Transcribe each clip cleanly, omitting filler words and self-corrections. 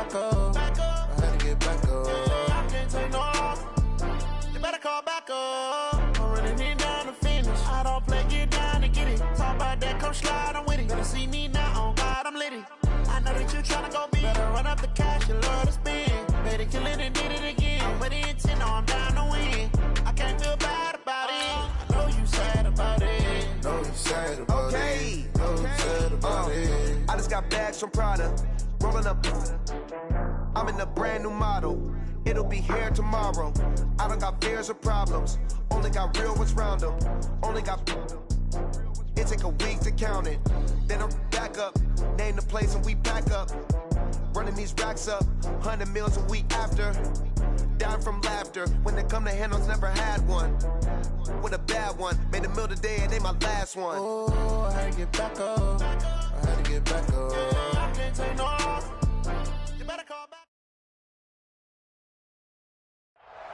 back up. I had to get back up. I can't take no loss. You better call back up. I'm running it down to finish. I don't play, get down to get it. Talk about that, come slide, I'm with it. Better see me now, on God, I'm litty. I know that you tryna go big. Better run up the cash, you love to spend. Better kill it and did it again. But the intent, no, I'm down to win. I can't feel bad about it. I know you sad about it. Know you sad about it. Know you sad about it. I just got bags from Prada. Rolling up. I'm in a brand new model. It'll be here tomorrow. I don't got fears or problems. Only got real ones round them. Only got. It take a week to count it. Then I'm back up. Name the place and we back up. Running these racks up. 100 meals a week after. Dying from laughter. When they come to handles, never had one. With a bad one. Made a meal today and they my last one. Oh, I had to get back up. I had to get back up. I can't take no loss. You better call back.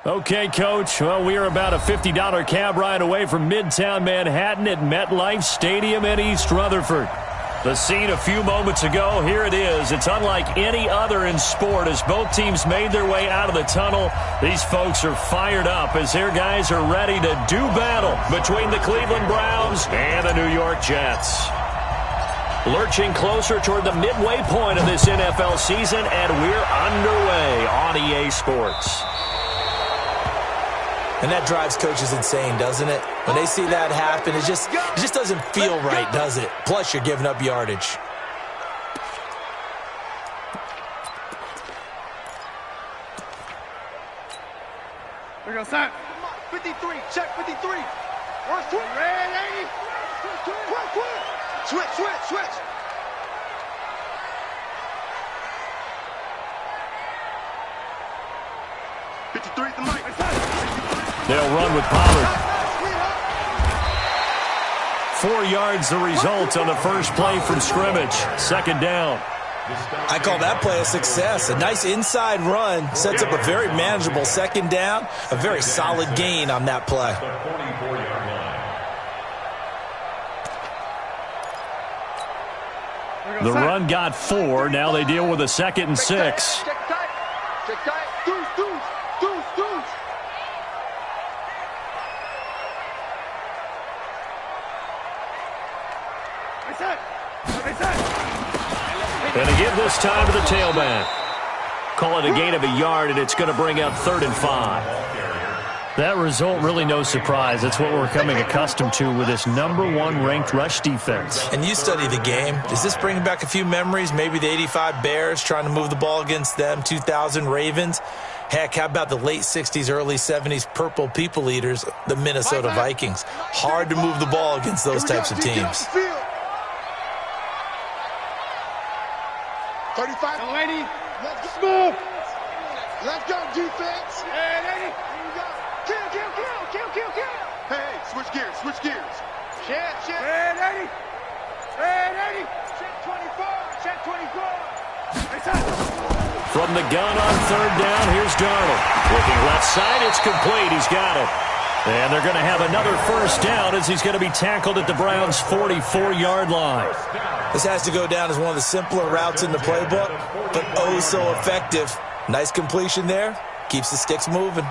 Okay, Coach. Well, we are about a $50 cab ride away from Midtown Manhattan at MetLife Stadium in East Rutherford. The scene a few moments ago, here it is. It's unlike any other in sport as both teams made their way out of the tunnel. These folks are fired up as their guys are ready to do battle between the Cleveland Browns and the New York Jets. Lurching closer toward the midway point of this NFL season, and we're underway on EA Sports. And that drives coaches insane, doesn't it? When they see that happen, it just doesn't feel right, does it? Plus, you're giving up yardage. There goes that. 53, check 53. Run switch. Ready? Switch. 53 the mic. They'll run with Pollard. 4 yards the result on the first play from scrimmage. Second down. I call that play a success. A nice inside run sets up a very manageable second down. A very solid gain on that play. The run got 4. Now they deal with a 2nd and 6. Check tight. Deuce. And they give this time to the tailback. Call it a gain of a yard, and it's going to bring up 3rd and 5. That result, really no surprise. That's what we're coming accustomed to with this #1 ranked rush defense. And you study the game. Does this bring back a few memories? Maybe the 85 Bears trying to move the ball against them, 2000 Ravens. Heck, how about the late 60s, early 70s Purple People Eaters, the Minnesota Vikings? Hard to move the ball against those types of teams. 35. Lady. Let's go. Let's go, defense. Hey, lady. Kill. Hey, switch gears. Check. Hey, lady. Check 24. From the gun on 3rd down, here's Darnold. Looking left side, it's complete. He's got it. And they're going to have another first down as he's going to be tackled at the Browns' 44-yard line. This has to go down as one of the simpler routes in the playbook, but oh so effective. Nice completion there. Keeps the sticks moving.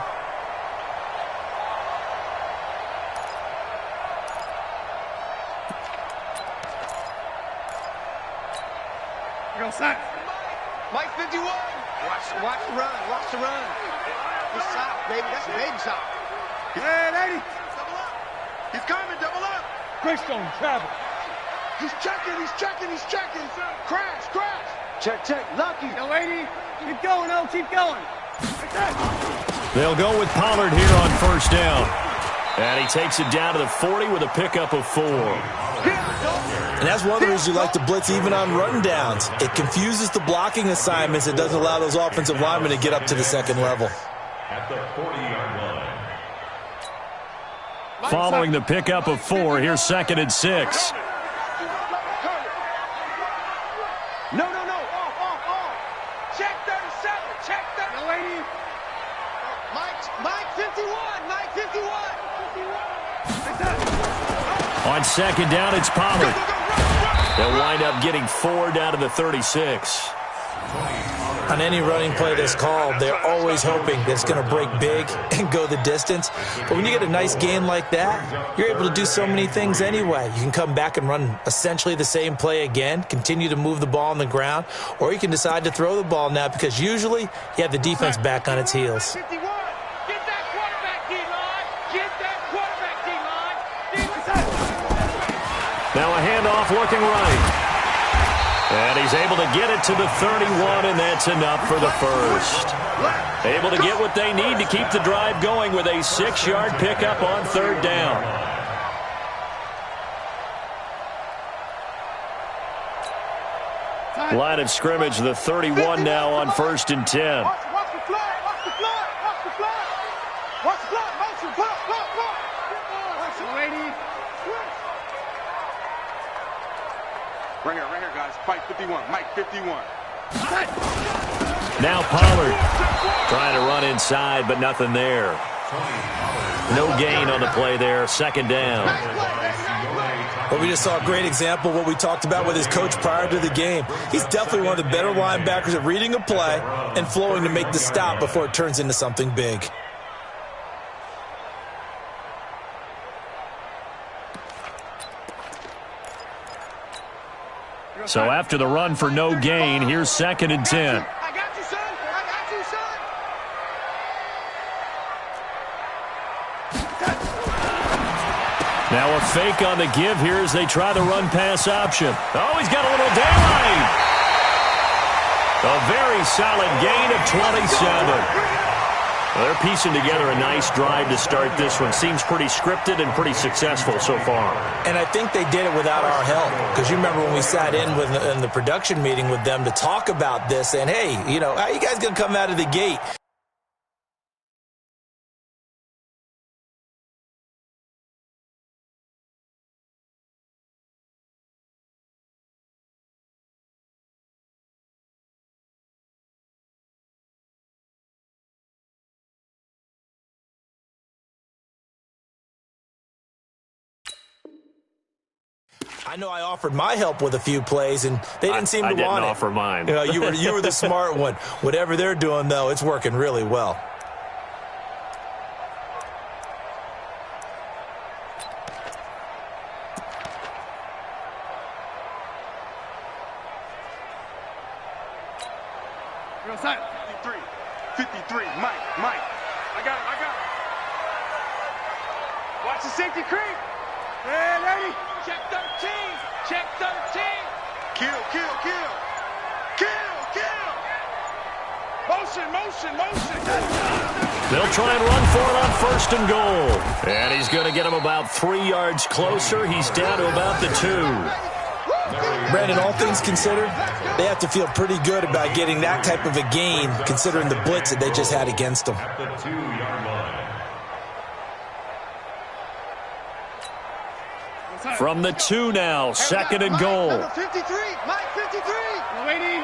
Mike 51. Watch the run. He's soft, baby. That's a baby soft. Hey, lady. Double up. He's coming, double up. Greystone, travel. He's checking. Crash. Check. Lucky. Yo, lady. Keep going. They'll go with Pollard here on first down. And he takes it down to the 40 with a pickup of 4. And that's one of the reasons you like to blitz even on run downs. It confuses the blocking assignments. It doesn't allow those offensive linemen to get up to the second level. At the 40-yard line. Following the pickup of 4, here's 2nd and 6. No. Off. Check 37. Check 30. Lady. Mike 51. On 2nd down, it's Pollard. They'll wind up getting 4 down to the 36. On any running play that's called, they're always hoping that it's going to break big and go the distance. But when you get a nice gain like that, you're able to do so many things anyway. You can come back and run essentially the same play again, continue to move the ball on the ground, or you can decide to throw the ball now because usually you have the defense back on its heels. Now a handoff looking right. And he's able to get it to the 31, and that's enough for the first. Able to get what they need to keep the drive going with a 6-yard pickup on third down. Line of scrimmage, the 31 now on 1st and 10. Watch the flag, watch the flag, watch the flag. Watch the flag, motion, block. Lady. Right here, guys. Fight 51. Mike 51. Now Pollard trying to run inside, but nothing there. No gain on the play there. 2nd down. Well, we just saw a great example of what we talked about with his coach prior to the game. He's definitely one of the better linebackers at reading a play and flowing to make the stop before it turns into something big. So after the run for no gain, here's 2nd and 10. I got you, son. Now a fake on the give here as they try the run-pass option. Oh, he's got a little daylight. A very solid gain of 27. Well, they're piecing together a nice drive to start this one. Seems pretty scripted and pretty successful so far. And I think they did it without our help. Because you remember when we sat in the production meeting with them to talk about this, and hey, you know, how you guys going to come out of the gate? I know I offered my help with a few plays, and they didn't seem to want it. I didn't offer mine. You know, you were the smart one. Whatever they're doing, though, it's working really well. You're outside. 53, Mike. I got it. Watch the safety creep. Hey, lady. Check 13. Kill. Motion. They'll try and run for it on 1st and goal. And he's going to get him about 3 yards closer. He's down to about the 2. Brandon, all things considered, they have to feel pretty good about getting that type of a gain, considering the blitz that they just had against them. At the 2-yard line. From the 2 now, 2nd and goal. Number 53, Mike 53. Lady.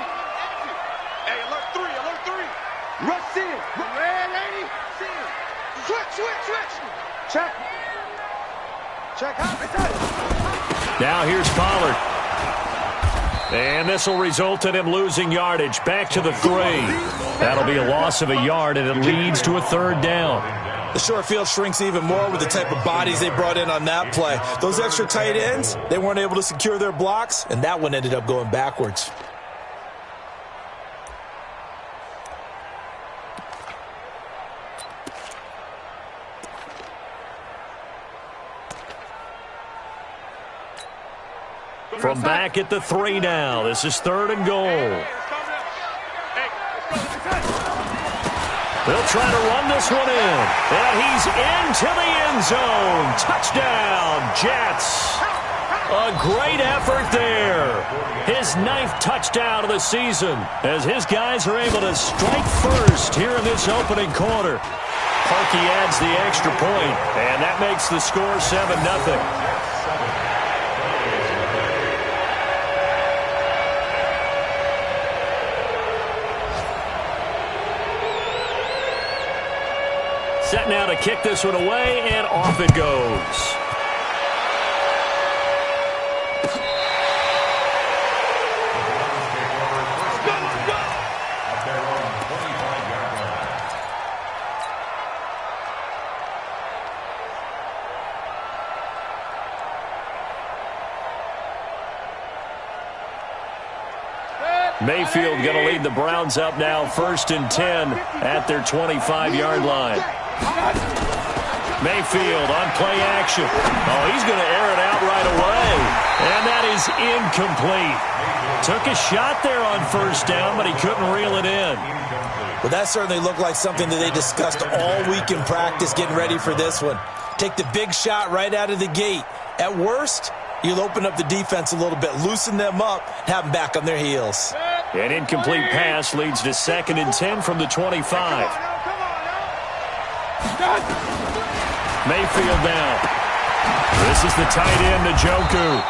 Hey, alert 3. Rush in. Red lady. Switch. Check out. Now here's Pollard. And this will result in him losing yardage. Back to the 3. That'll be a loss of a yard, and it leads to a 3rd down. The short field shrinks even more with the type of bodies they brought in on that play. Those extra tight ends, they weren't able to secure their blocks, and that one ended up going backwards. From back at the 3 now, this is 3rd and goal. They'll try to run this one in. And he's into the end zone. Touchdown, Jets. A great effort there. His 9th touchdown of the season as his guys are able to strike first here in this opening quarter. Parkey adds the extra point, and that makes the score 7-0. Set now to kick this one away, and off it goes. Mayfield going to lead the Browns up now, 1st and 10 at their 25-yard line. Mayfield on play action. Oh, he's going to air it out right away. And that is incomplete. Took a shot there on 1st down, but he couldn't reel it in. Well, that certainly looked like something that they discussed all week in practice getting ready for this one. Take the big shot right out of the gate. At worst, you'll open up the defense a little bit, loosen them up, have them back on their heels. An incomplete pass leads to 2nd and 10 from the 25. Mayfield down. This is the tight end, Njoku.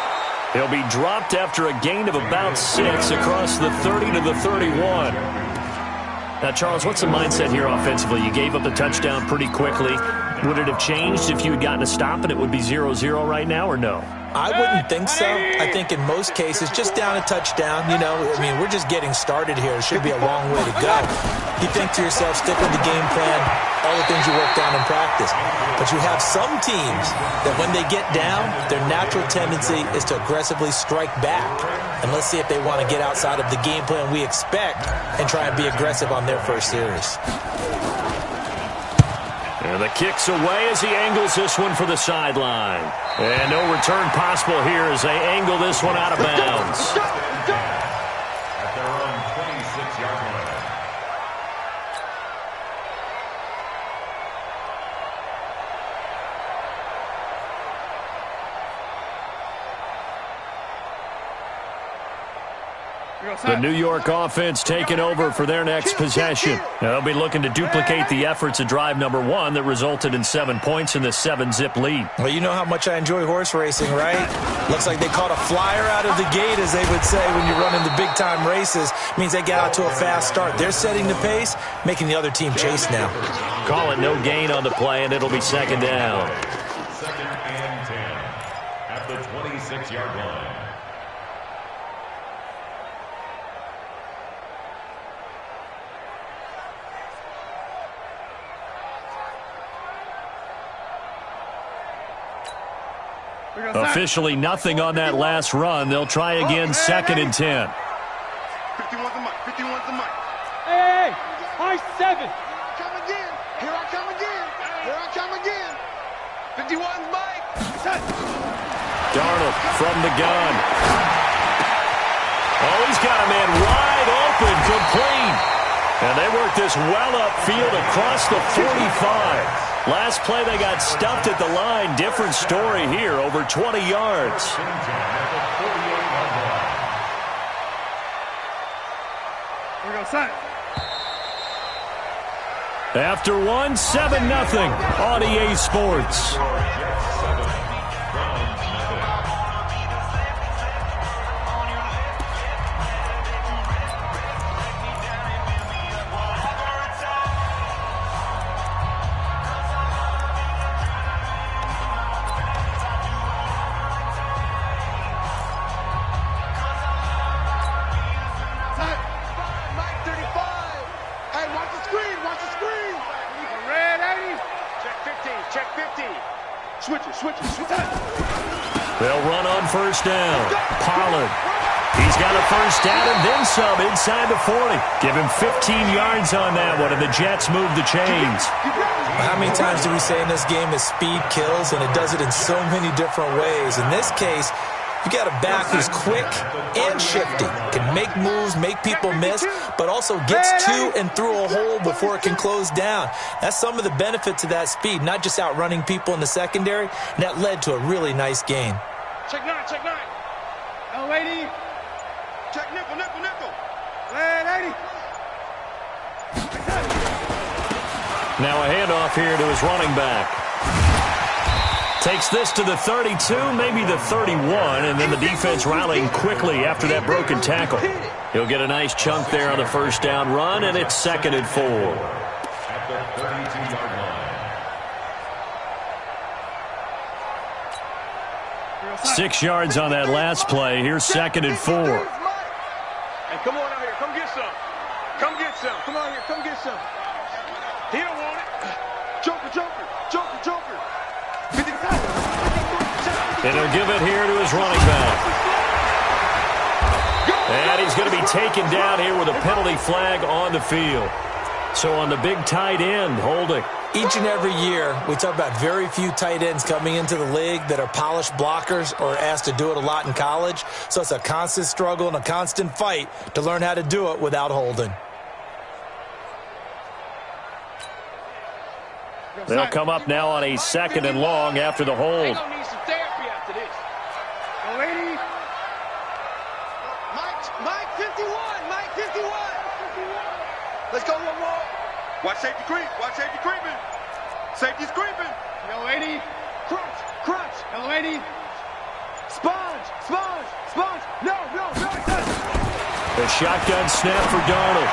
He'll be dropped after a gain of about 6 across the 30 to the 31. Now, Charles, what's the mindset here offensively? You gave up the touchdown pretty quickly. Would it have changed if you had gotten a stop and it would be 0-0 right now, or no? I wouldn't think so. I think in most cases, just down a touchdown, you know, I mean, we're just getting started here. It should be a long way to go. You think to yourself, stick with the game plan, all the things you worked on in practice. But you have some teams that when they get down, their natural tendency is to aggressively strike back. And let's see if they want to get outside of the game plan we expect and try and be aggressive on their first series. And the kick's away as he angles this one for the sideline. And no return possible here as they angle this one out of bounds. At their own 26-yard line. The New York offense taking over for their next possession. They'll be looking to duplicate the efforts of drive number 1 that resulted in 7 points in the 7-zip lead. Well, you know how much I enjoy horse racing, right? Looks like they caught a flyer out of the gate, as they would say when you're running the big-time races. Means they get out to a fast start. They're setting the pace, making the other team chase now. Call it no gain on the play, and it'll be 2nd down. 2nd and 10 at the 26-yard line. Officially nothing on that last run. They'll try again, 2nd and 10. 51's the mic. 51's the mic. Hey, high 7. Here I come again. Here I come again. Here I come again. 51's mic. Darnold from the gun. Oh, he's got a man wide open, complete. And they work this well upfield across the 45. Last play, they got stuffed at the line. Different story here, over 20 yards. Here we go, son. After 1, 7-0 on EA Sports. They'll run on 1st down. Pollard. He's got a 1st down and then some inside the 40. Give him 15 yards on that one, and the Jets move the chains. How many times do we say in this game that speed kills, and it does it in so many different ways? In this case, you got a back who's quick and shifty, can make moves, make people miss, but also gets to and through a hole before it can close down. That's some of the benefits of that speed, not just outrunning people in the secondary, and that led to a really nice gain. Check 9, check 9. L80. Check nickel, nickel, nickel. L80. Now a handoff here to his running back. Takes this to the 32, maybe the 31, and then the defense rallying quickly after that broken tackle. He'll get a nice chunk there on the 1st down run, and it's 2nd and 4. At the 32-yard line. 6 yards on that last play. Here's 2nd and 4. Hey, come on out here. Come get some. Come get some. Come on here. Come get some. He don't want it. Joker, Joker. Joker, Joker. And he'll give it here to his running back. And he's going to be taken down here with a penalty flag on the field. So on the big tight end, holding. Each and every year, we talk about very few tight ends coming into the league that are polished blockers or asked to do it a lot in college. So it's a constant struggle and a constant fight to learn how to do it without holding. They'll come up now on a 2nd and long after the hold. They're going to need some therapy after this. Go, 80. Mike 51. Mike 51. Let's go one more. Watch safety creep. Watch safety creeping. Safety's creeping. Yo, 80. Crunch. Yo, 80. Sponge. No. The shotgun snap for Darnold.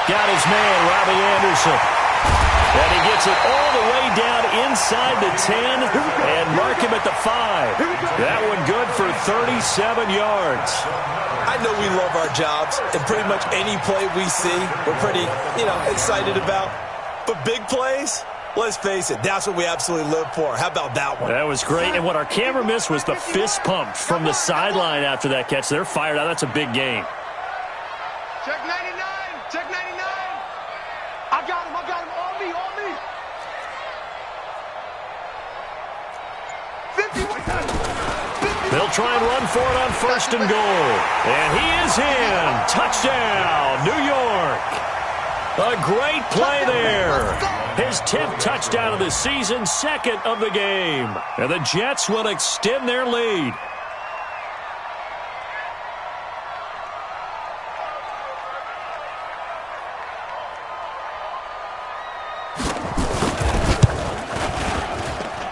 Got his man, Robbie Anderson. And he gets it all the way down inside the 10 and mark him at the 5. That one good for 37 yards. I know we love our jobs, and pretty much any play we see, we're pretty, excited about. But big plays, let's face it, that's what we absolutely live for. How about that one? That was great, and what our camera missed was the fist pump from the sideline after that catch. They're fired out. That's a big game. Check 99. Check 99. I got him. On me. 50. They'll try and run for it on 1st and goal. And he is in. Touchdown, New York. A great play there. His 10th touchdown of the season, 2nd of the game. And the Jets will extend their lead.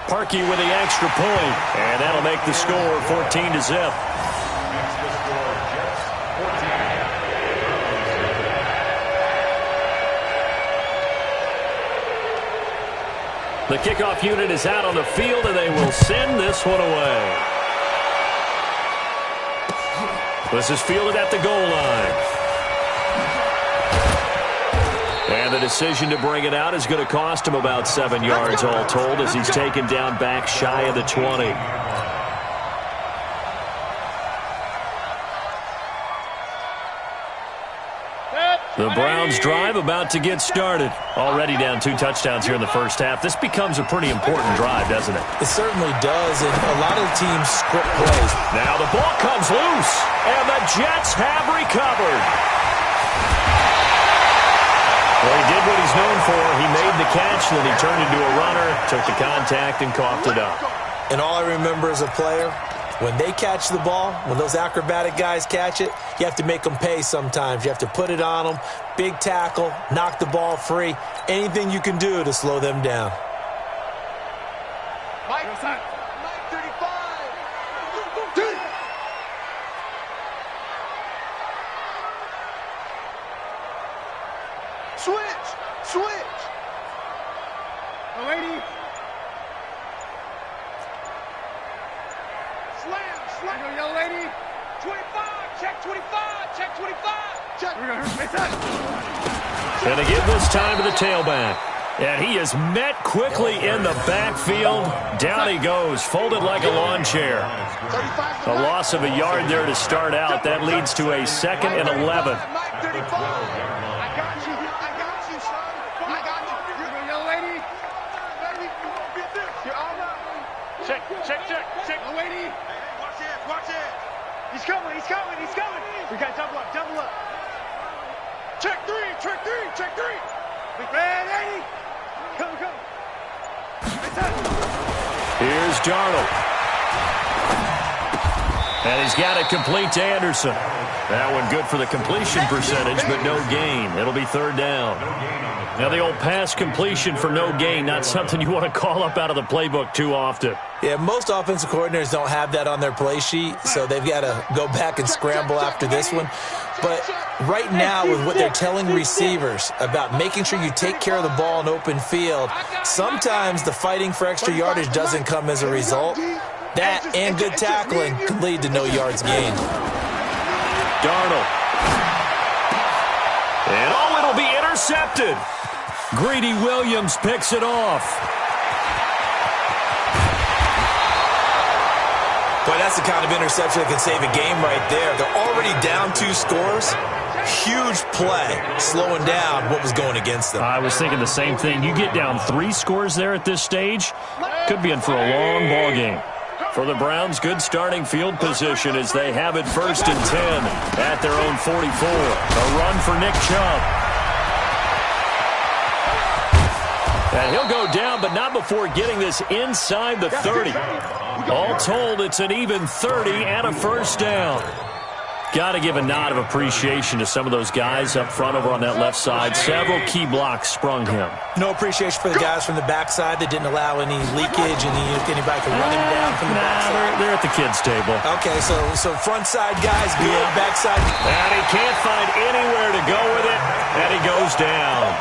Parkey with the extra point, and that'll make the score 14-0. The kickoff unit is out on the field, and they will send this one away. This is fielded at the goal line. And the decision to bring it out is going to cost him about 7 yards all told as he's taken down back shy of the 20. The Browns drive about to get started. Already down 2 touchdowns here in the first half. This becomes a pretty important drive, doesn't it? It certainly does, and a lot of teams script plays. Now the ball comes loose, and the Jets have recovered. Well, he did what he's known for. He made the catch, then he turned into a runner, took the contact, and coughed it up. And all I remember as a player, when they catch the ball, when those acrobatic guys catch it, you have to make them pay sometimes. You have to put it on them, big tackle, knock the ball free, anything you can do to slow them down. Mike 35. Switch. Yo, 80. Slam. Yo, 80. 25. Check 25. Check 25. Check. We're going to make that. And they give this time to the tailback. And he is met quickly in the backfield. Down he goes, folded like a lawn chair. A loss of a yard there to start out. That leads to a 2nd and 11. Mike 35. Check. Oh, 80. Hey, watch it. He's coming. We got double up. Check 3. Man, 80. Come. Here's Darnold. And he's got it complete to Anderson. That one good for the completion percentage, but no gain. It'll be 3rd down. Now the old pass completion for no gain, not something you want to call up out of the playbook too often. Yeah, most offensive coordinators don't have that on their play sheet, so they've got to go back and scramble after this one. But right now, with what they're telling receivers about making sure you take care of the ball in open field, sometimes the fighting for extra yardage doesn't come as a result. That and good tackling can lead to no yards gained. Darnold. And it'll be intercepted. Greedy Williams picks it off. Boy, that's the kind of interception that can save a game right there. They're already down 2 scores. Huge play, slowing down what was going against them. I was thinking the same thing. You get down 3 scores there at this stage, could be in for a long ball game. For the Browns, good starting field position as they have it 1st and 10 at their own 44. A run for Nick Chubb. And he'll go down, but not before getting this inside the 30. All told, it's an even 30 and a first down. Got to give a nod of appreciation to some of those guys up front over on that left side. Several key blocks sprung him. No appreciation for the guys from the backside that didn't allow any leakage and anybody could run him down from the backside. They're at the kids' table. Okay, so front side guys good, backside. And he can't find anywhere to go with it, and he goes down.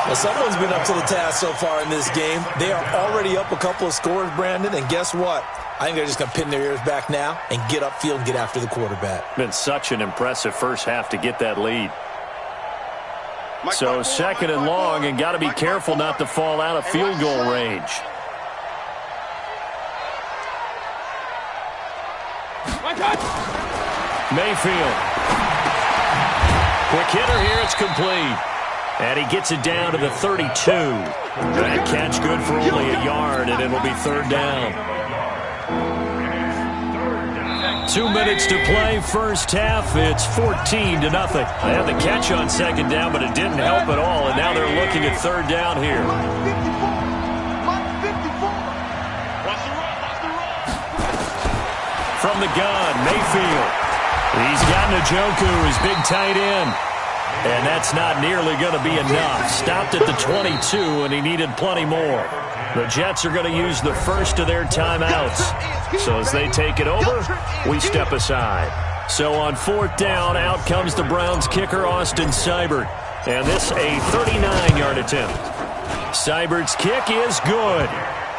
Well, someone's been up to the task so far in this game. They are already up a couple of scores, Brandon, and guess what? I think they're just going to pin their ears back now and get upfield and get after the quarterback. Been such an impressive first half to get that lead. So 2nd and long, and got to be careful not to fall out of field goal range. Mayfield. Quick hitter here, it's complete. And he gets it down to the 32. That catch good for only a yard, and it'll be 3rd down. 2 minutes to play, first half. It's 14-0. They had the catch on 2nd down, but it didn't help at all, and now they're looking at 3rd down here. From the gun, Mayfield. He's got Njoku, his big tight end. And that's not nearly going to be enough. Stopped at the 22, and he needed plenty more. The Jets are going to use the first of their timeouts. So as they take it over, we step aside. So on 4th down, out comes the Browns kicker, Austin Seibert. And this a 39-yard attempt. Seibert's kick is good.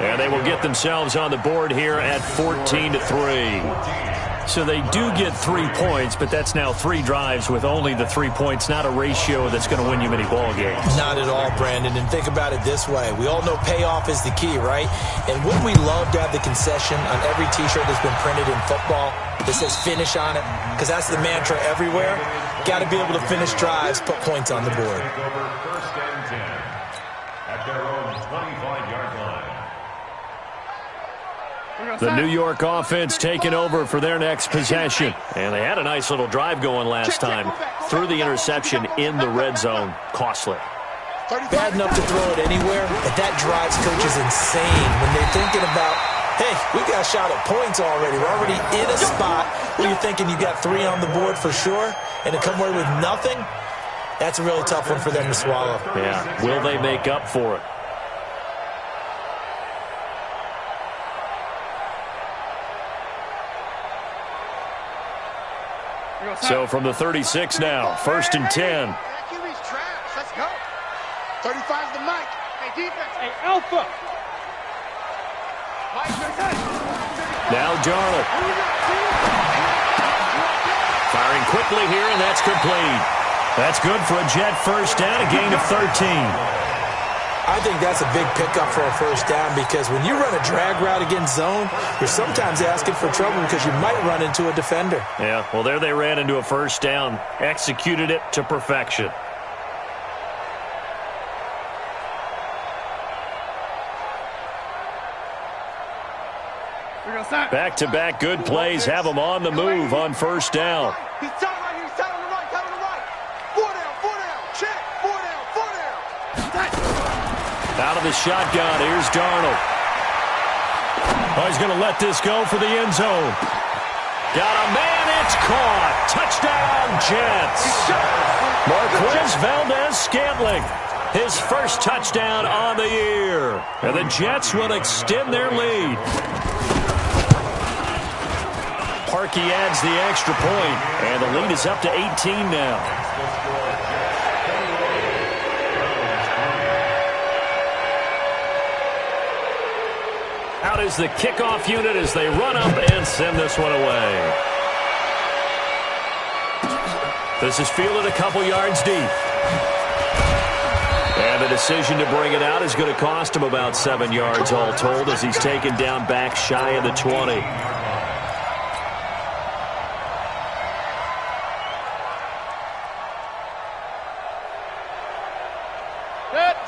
And they will get themselves on the board here at 14-3. So they do get 3 points, but that's now 3 drives with only the 3 points, not a ratio that's going to win you many ball games. Not at all, Brandon. And think about it this way. We all know payoff is the key, right? And wouldn't we love to have the concession on every T-shirt that's been printed in football that says finish on it? Because that's the mantra everywhere. Got to be able to finish drives, put points on the board. Over 1st and 10 at their own 25-yard line. The New York offense taking over for their next possession. And they had a nice little drive going last time. Threw the interception in the red zone. Costly. Bad enough to throw it anywhere, but that drives coaches insane when they're thinking about, hey, we got a shot at points already. We're already in a spot where you're thinking you got 3 on the board for sure, and to come away with nothing, that's a really tough one for them to swallow. Yeah, will they make up for it? So from the 36 now, 1st and 10. Let's go. 35's the mic. Hey, defense. Hey, Alpha. Now Darnold. Firing quickly here, and that's complete. That's good for a Jet first down, a gain of 13. I think that's a big pickup for a first down because when you run a drag route against zone, you're sometimes asking for trouble because you might run into a defender. Yeah, well, there they ran into a first down, executed it to perfection. Back-to-back good plays have them on the move on first down. He's tight right here. He's tight on the right. Tight on the right. 4 down. Check. 4 down. Out of the shotgun, here's Darnold. Oh, he's going to let this go for the end zone. Got a man, it's caught. Touchdown, Jets. Marquez Valdez-Scantling, his first touchdown on the year. And the Jets will extend their lead. Parkey adds the extra point, and the lead is up to 18 now. Out is the kickoff unit as they run up and send this one away. This is fielded a couple yards deep. And the decision to bring it out is going to cost him about 7 yards all told as he's taken down back shy of the 20.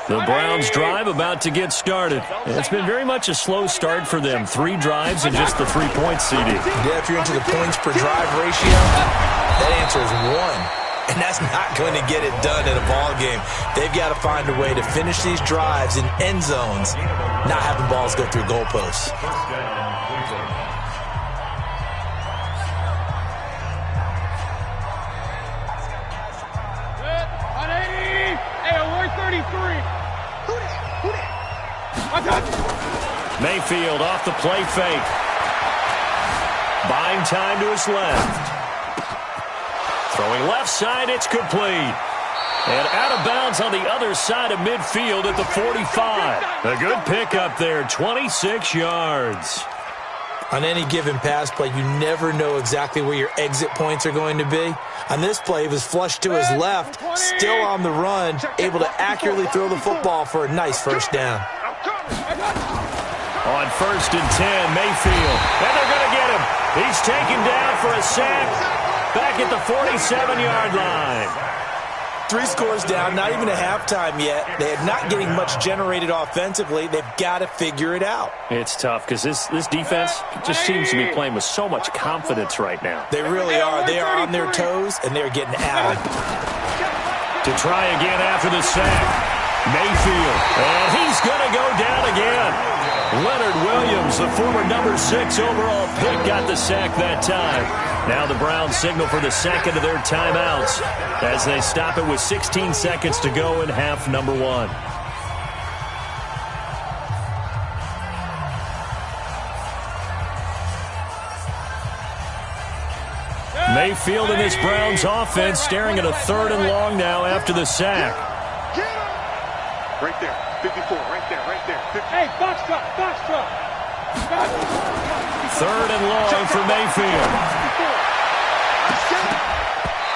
The Browns drive about to get started. It's been very much a slow start for them. 3 drives and just the 3 points, CD. Yeah, if you're into the points per drive ratio, that answer is 1. And that's not going to get it done in a ball game. They've got to find a way to finish these drives in end zones, not having balls go through goalposts. Mayfield off the play fake. Buying time to his left. Throwing left side, it's complete. And out of bounds on the other side of midfield at the 45. A good pickup there, 26 yards. On any given pass play, you never know exactly where your exit points are going to be. On this play, he was flushed to his left, still on the run, able to accurately throw the football for a nice first down. On 1st and 10, Mayfield. And they're going to get him. He's taken down for a sack back at the 47-yard line. 3 scores down, not even a halftime yet. They are not getting much generated offensively. They've got to figure it out. It's tough because this defense just seems to be playing with so much confidence right now. They really are. They are on their toes, and they're getting at it. To try again after the sack. Mayfield, and he's going to go down again. Leonard Williams, the former number 6 overall pick, got the sack that time. Now the Browns signal for the second of their timeouts as they stop it with 16 seconds to go in half number 1. Mayfield and this Browns offense staring at a 3rd and long now after the sack. Right there, 54, right there, right there. 50. Hey, box truck, box truck. 3rd and long for Mayfield.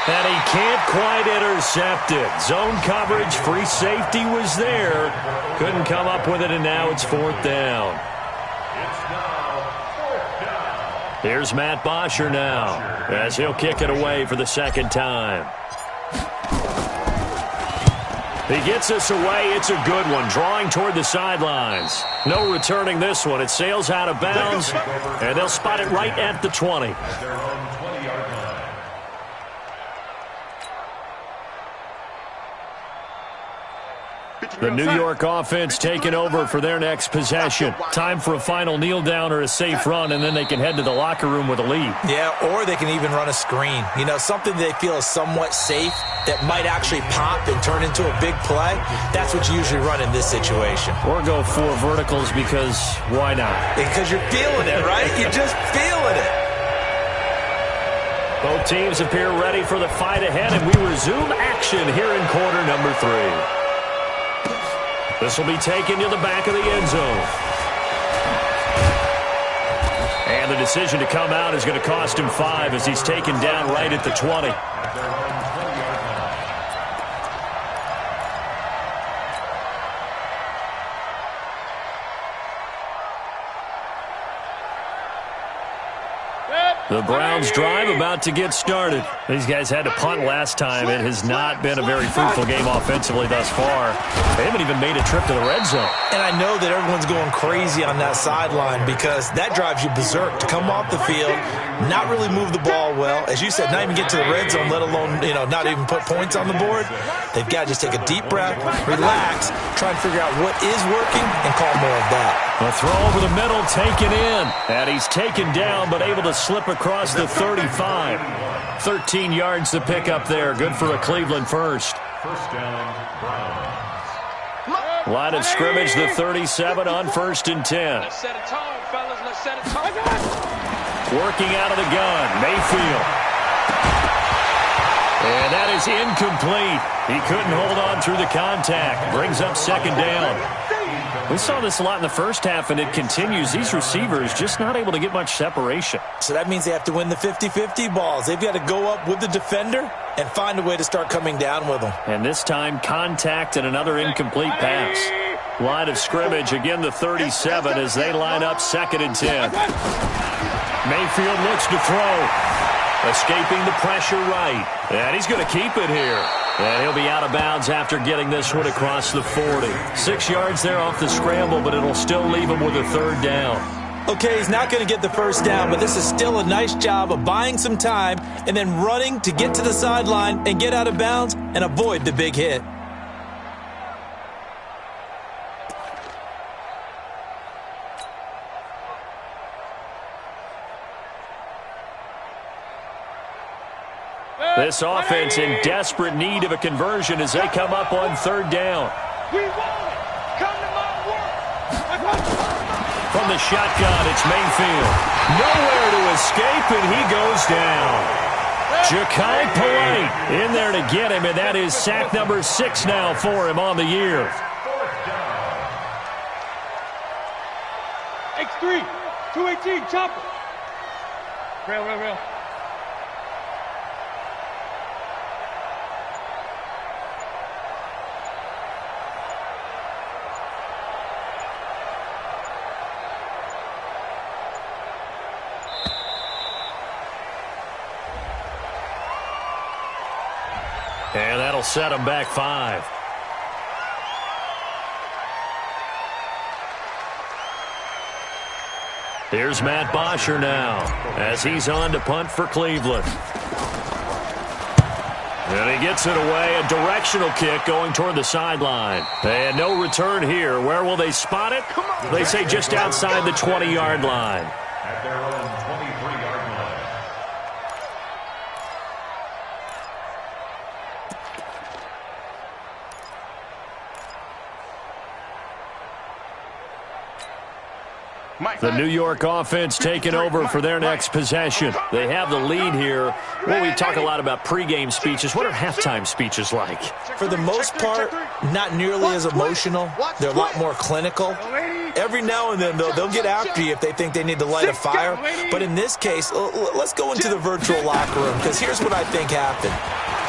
And he can't quite intercept it. Zone coverage, free safety was there. Couldn't come up with it, and now it's 4th down. Here's Matt Bosher now as he'll kick it away for the 2nd time. He gets us away. It's a good one. Drawing toward the sidelines. No returning this one. It sails out of bounds, and they'll spot it right at the 20. The New York offense taking over for their next possession. Time for a final kneel down or a safe run, and then they can head to the locker room with a lead. Yeah, or they can even run a screen. You know, something they feel is somewhat safe that might actually pop and turn into a big play. That's what you usually run in this situation. Or go 4 verticals because why not? Because you're feeling it, right? You're just feeling it. Both teams appear ready for the fight ahead, and we resume action here in quarter number 3. This will be taken to the back of the end zone. And the decision to come out is going to cost him 5 as he's taken down right at the 20. The Browns drive about to get started. These guys had to punt last time. It has not been a very fruitful game offensively thus far. They haven't even made a trip to the red zone. And I know that everyone's going crazy on that sideline because that drives you berserk to come off the field, not really move the ball well. As you said, not even get to the red zone, let alone, not even put points on the board. They've got to just take a deep breath, relax, try and figure out what is working, and call more of that. A throw over the middle, taken in. And he's taken down, but able to slip across the 35. 13 yards to pick up there. Good for a Cleveland first. First down, Browns. Line of scrimmage, the 37 on 1st and 10. Let's set a tone, fellas. Let's set a tone. Working out of the gun, Mayfield. And that is incomplete. He couldn't hold on through the contact. Brings up 2nd down. We saw this a lot in the first half, and it continues. These receivers just not able to get much separation. So that means they have to win the 50-50 balls. They've got to go up with the defender and find a way to start coming down with them. And this time, contact and another incomplete pass. Line of scrimmage, again the 37 as they line up 2nd and 10. Mayfield looks to throw. Escaping the pressure right. And he's going to keep it here. And he'll be out of bounds after getting this one across the 40. 6 yards there off the scramble, but it'll still leave him with a third down. Okay, he's not going to get the first down, but this is still a nice job of buying some time and then running to get to the sideline and get out of bounds and avoid the big hit. This offense in desperate need of a conversion as they come up on third down. We want it. Come to my work. From the shotgun, it's Mayfield. Nowhere to escape, and he goes down. Ja'Kai Polite in there to get him, and that is sack number 6 now for him on the year. X3, 218, chopper. Rail. And that'll set him back 5. Here's Matt Bosher now as he's on to punt for Cleveland. And he gets it away, a directional kick going toward the sideline. And no return here. Where will they spot it? They say just outside the 20-yard line. At their own 23-yard line. The New York offense taking over for their next possession. They have the lead here. Well, we talk a lot about pregame speeches. What are halftime speeches like? For the most part, not nearly as emotional. They're a lot more clinical. Every now and then, though, they'll get after you if they think they need to light a fire. But in this case, let's go into the virtual locker room, because here's what I think happened.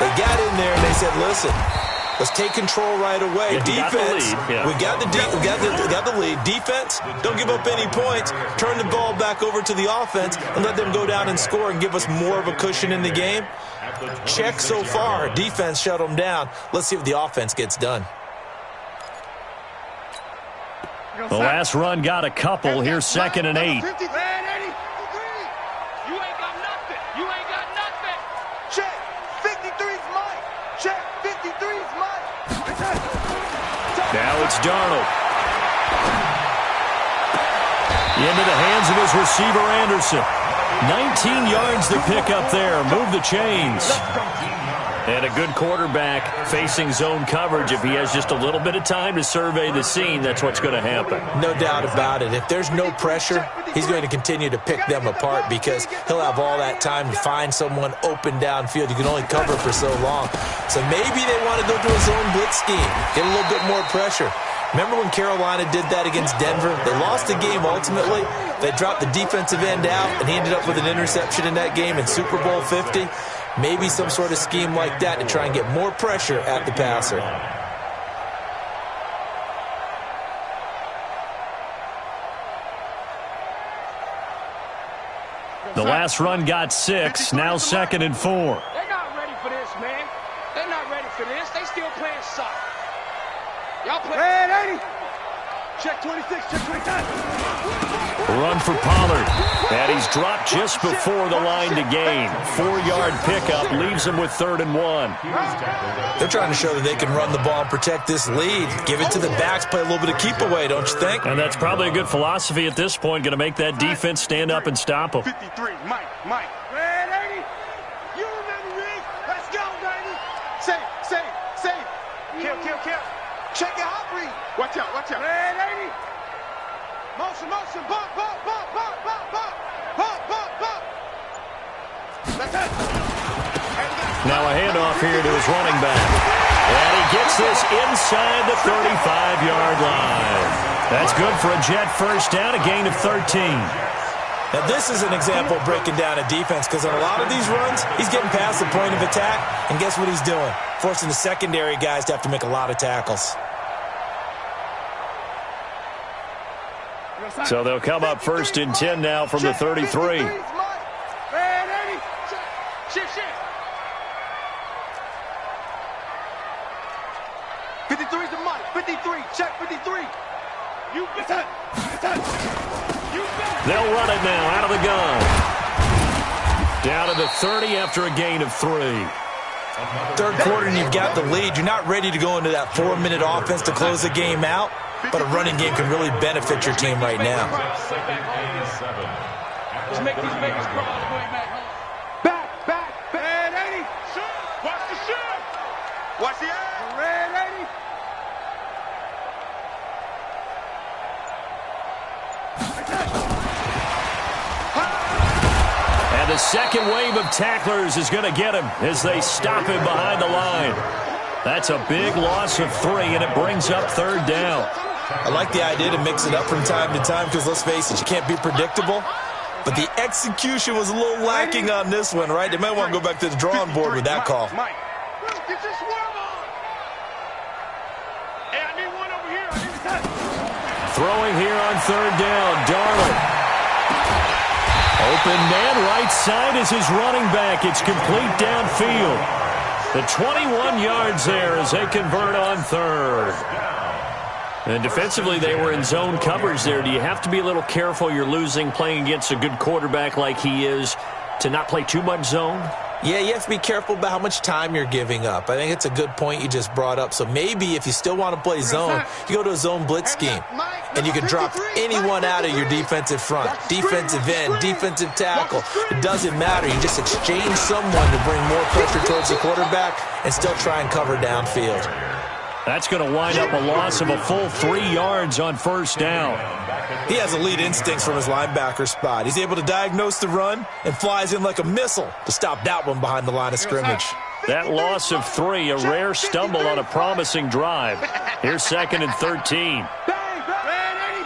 They got in there and they said, listen, let's take control right away. Yeah, defense, we got the lead. Defense, don't give up any points. Turn the ball back over to the offense and let them go down and score and give us more of a cushion in the game. Check so far. Defense shut them down. Let's see if the offense gets done. The last run got a couple. Here's 2nd and 8. You ain't got nothing. You ain't got nothing. Check. 53's mine. Check. 53's mine. Now it's Darnold. Into the hands of his receiver, Anderson. 19 yards to pick up there. Move the chains. And a good quarterback facing zone coverage. If he has just a little bit of time to survey the scene, that's what's going to happen. No doubt about it. If there's no pressure, he's going to continue to pick them apart because he'll have all that time to find someone open downfield. You can only cover for so long. So maybe they want to go to a zone blitz scheme, get a little bit more pressure. Remember when Carolina did that against Denver? They lost the game ultimately. They dropped the defensive end out, and he ended up with an interception in that game in Super Bowl 50. Maybe some sort of scheme like that to try and get more pressure at the passer. The last run got 6. Now 2nd and 4. They're not ready for this, man. They're not ready for this. They still playing soft. Y'all play. Red 80. Check 26. Check 29. Run for Pollard. And he's dropped just before the line to gain. 4-yard pickup leaves him with 3rd and 1. They're trying to show that they can run the ball and protect this lead. Give it to the backs, play a little bit of keep away, don't you think? And that's probably a good philosophy at this point. Going to make that defense stand up and stop them. 53. Mike. Red 80. You remember me. Let's go, baby. Safe. Kill. Check your hot read. Watch out. Red 80. Motion. Bump. That's it. Now a handoff here to his running back. And he gets this inside the 35-yard line. That's good for a Jet first down, a gain of 13. Now, this is an example of breaking down a defense because on a lot of these runs, he's getting past the point of attack, and guess what he's doing? Forcing the secondary guys to have to make a lot of tackles. So they'll come up 1st and 10 now from the 33. 53's the money. 53. Check 53. You bet. They'll run it now out of the gun. Down to the 30 after a gain of 3. Third quarter and you've got the lead. You're not ready to go into that 4-minute offense to close the game out, but a running game can really benefit your team right now. Let's make these babies cry all the way back home. Back. Red 80. Shoot. Watch the shoot. Watch the air. Red 80. And the second wave of tacklers is going to get him as they stop him behind the line. That's a big loss of 3, and it brings up third down. I like the idea to mix it up from time to time because, let's face it, you can't be predictable. But the execution was a little lacking on this one, right? They might want to go back to the drawing board with that call. Mike, get your swerve on. Hey, I need one over here. I need a touch. Throwing here on third down, Darnold. Open man right side is his running back. It's complete downfield. The 21 yards there as they convert on third. And defensively, they were in zone coverage there. Do you have to be a little careful? You're losing playing against a good quarterback like he is to not play too much zone? Yeah, you have to be careful about how much time you're giving up. I think it's a good point you just brought up. So maybe if you still want to play zone, you go to a zone blitz scheme. And you can drop anyone out of your defensive front. Defensive end, defensive tackle. It doesn't matter. You just exchange someone to bring more pressure towards the quarterback and still try and cover downfield. That's going to wind up a loss of a full 3 yards on first down. He has elite instincts from his linebacker spot. He's able to diagnose the run and flies in like a missile to stop that one behind the line of scrimmage. That loss of 3, a rare stumble on a promising drive. Here's 2nd and 13. Bang, bang.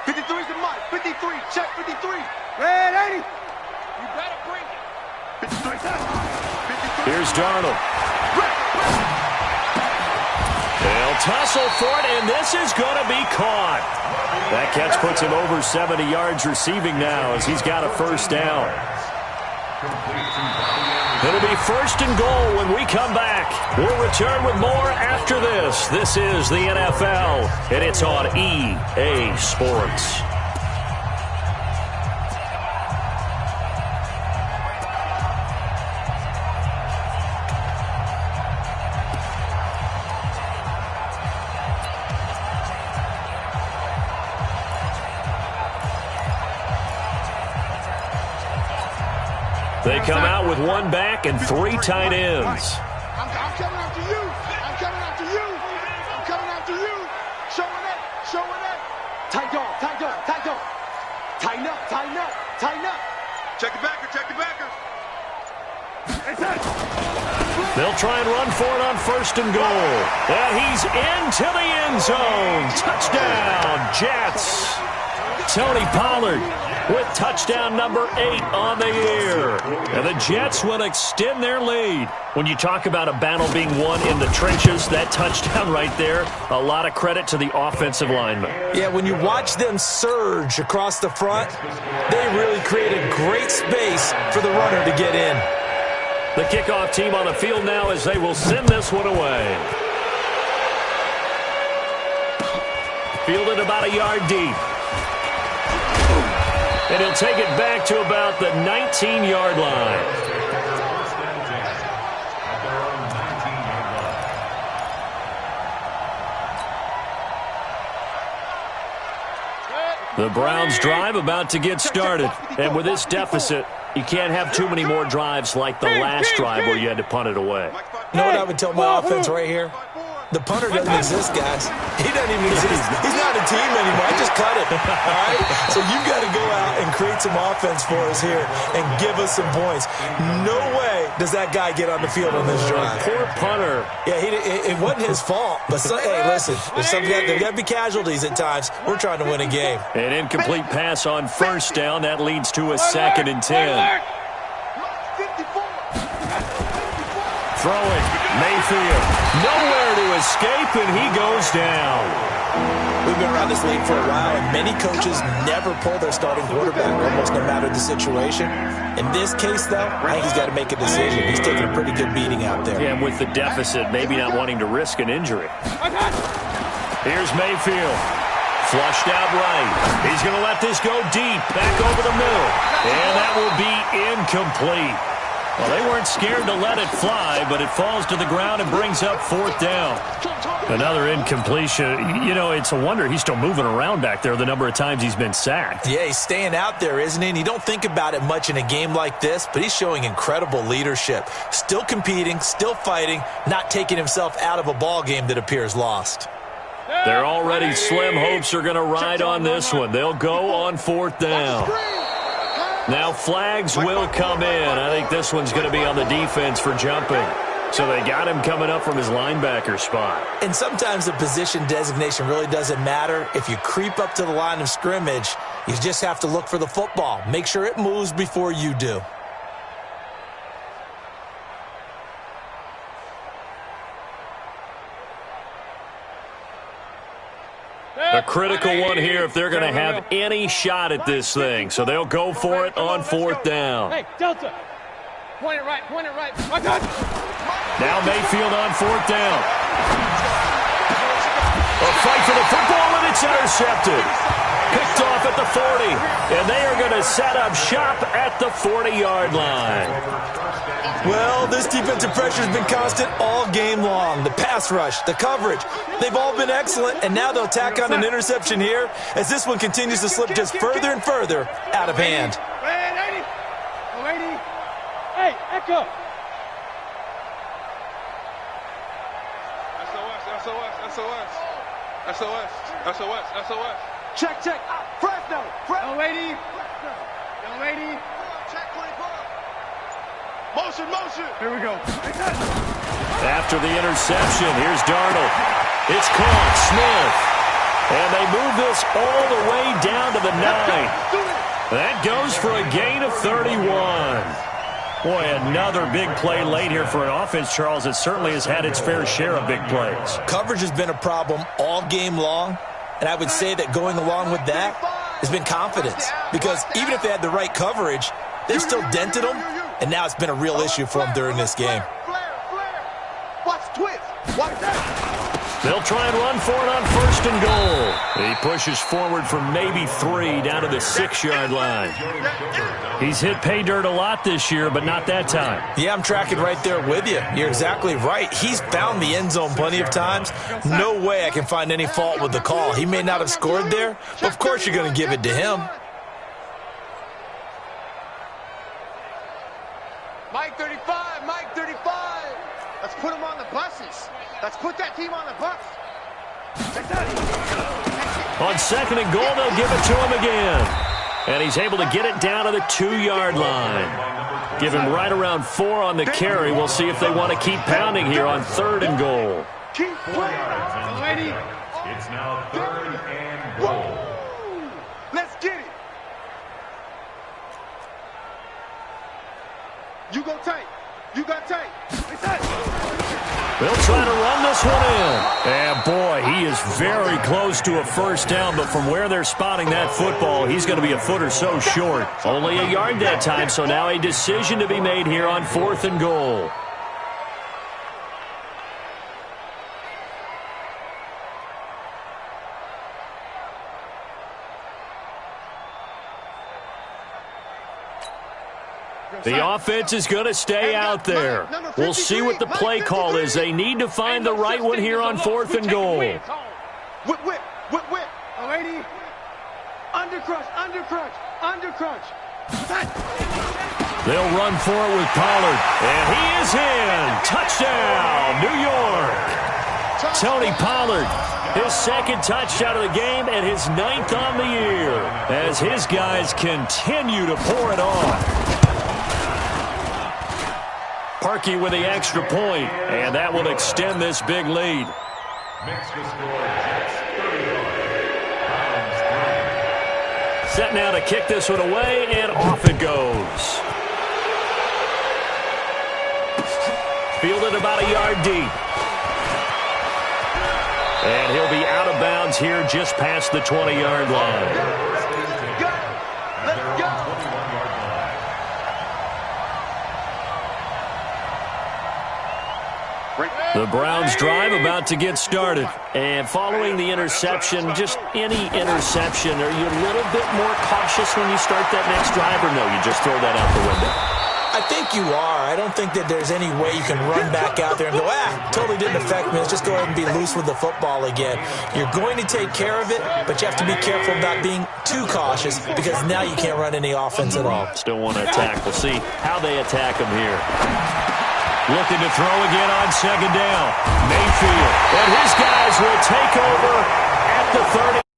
53's the money. 53. Check 53. Red 80. You better bring it. 53. Here's Darnold. They'll tussle for it, and this is going to be caught. That catch puts him over 70 yards receiving now as he's got a first down. It'll be 1st and goal when we come back. We'll return with more after this. This is the NFL, and it's on EA Sports. They come out with 1 back and 3 tight ends. I'm coming after you. I'm coming after you. I'm coming after you. Showing it. Tight dog. Tighten up. Check the backer. They'll try and run for it on 1st and goal. And he's into the end zone. Touchdown, Jets. Tony Pollard with touchdown number 8 on the year. And the Jets will extend their lead. When you talk about a battle being won in the trenches, that touchdown right there, a lot of credit to the offensive linemen. Yeah, when you watch them surge across the front, they really created great space for the runner to get in. The kickoff team on the field now as they will send this one away. Fielded about a yard deep. And he'll take it back to about the 19-yard line. The Browns drive about to get started. And with this deficit, you can't have too many more drives like the last drive where you had to punt it away. You know what I would tell my offense right here? The punter doesn't exist, guys. He doesn't even exist. He's not a team anymore. I just cut it. All right? So you've got to go out and create some offense for us here and give us some points. No way does that guy get on the field on this drive. Poor punter. Yeah, it wasn't his fault. But, hey, listen, there's got to be casualties at times. We're trying to win a game. An incomplete pass on 1st down. That leads to a 2nd and 10. Throwing. Mayfield. Nowhere to escape, and he goes down. We've been around this league for a while, and many coaches never pull their starting quarterback, almost no matter the situation. In this case, though, I think he's got to make a decision. He's taking a pretty good beating out there. Yeah, and with the deficit, maybe not wanting to risk an injury. Here's Mayfield. Flushed out right. He's going to let this go deep, back over the middle. And that will be incomplete. Well, they weren't scared to let it fly, but it falls to the ground and brings up 4th down. Another incompletion. You know, it's a wonder he's still moving around back there the number of times he's been sacked. Yeah, he's staying out there, isn't he? And you don't think about it much in a game like this, but he's showing incredible leadership. Still competing, still fighting, not taking himself out of a ball game that appears lost. Their already slim hopes are going to ride on this one. They'll go on 4th down. Now flags will come in. I think this one's going to be on the defense for jumping. So they got him coming up from his linebacker spot. And sometimes the position designation really doesn't matter. If you creep up to the line of scrimmage, you just have to look for the football. Make sure it moves before you do. A critical one here if they're going to have any shot at this thing. So they'll go for it on 4th down. Hey, Delta. Point it right, point it right. Now Mayfield on 4th down. A fight for the football, and it's intercepted. Picked off at the 40. And they are going to set up shop at the 40-yard line. Well, this defensive pressure has been constant all game long. The pass rush, the coverage, they've all been excellent, and now they'll tack on an interception here as this one continues to slip just further and further out of hand. Hey, Echo. SOS. Check. Fresno. Young lady. Check 24. Motion. Here we go. After the interception, here's Darnold. It's caught. Smith. And they move this all the way down to the 9. That goes for a gain of 31. Boy, another big play late here for an offense, Charles. It certainly has had its fair share of big plays. Coverage has been a problem all game long, and I would say that going along with that has been confidence. Because even if they had the right coverage, they've still dented them, and now it's been a real issue for them during this game. Watch twist. Watch that. They'll try and run for it on 1st and goal. He pushes forward for maybe 3 down to the 6-yard line. He's hit pay dirt a lot this year, but not that time. Yeah, I'm tracking right there with you. You're exactly right. He's found the end zone plenty of times. No way I can find any fault with the call. He may not have scored there, but of course you're going to give it to him. Mike 35. Let's put him on the buses. Let's put that team on the bus. On 2nd and goal, they'll give it to him again. And he's able to get it down to the 2-yard line. Give him right around 4 on the carry. We'll see if they want to keep pounding here on 3rd and goal. Keep playing. Lady. It's now 3rd and goal. Let's get it. You go tight. They'll try to run this one in. And, boy, he is very close to a 1st down, but from where they're spotting that football, he's going to be a foot or so short. Only a yard that time, so now a decision to be made here on 4th and goal. The offense is going to stay out there. We'll see what the play call is. They need to find the right one here on 4th and goal. Whip. Lady. Undercrush. They'll run for it with Pollard. And he is in. Touchdown, New York. Tony Pollard, his 2nd touchdown of the game and his 9th on the year as his guys continue to pour it on. Parkey with the extra point, and that will extend this big lead. Makes the score Jets 31. Set now to kick this one away, and off it goes. Fielded 20-yard deep. And he'll be out of bounds here just past the 20-yard line. Let's go. The Browns drive about to get started. And following the interception, just any interception, are you a little bit more cautious when you start that next drive, or no, you just throw that out the window? I think you are. I don't think that there's any way you can run back out there and go, totally didn't affect me. Let's just go ahead and be loose with the football again. You're going to take care of it, but you have to be careful about being too cautious because now you can't run any offense at all. Still want to attack. We'll see how they attack him here. Looking to throw again on second down. Mayfield. And his guys will take over at the 30.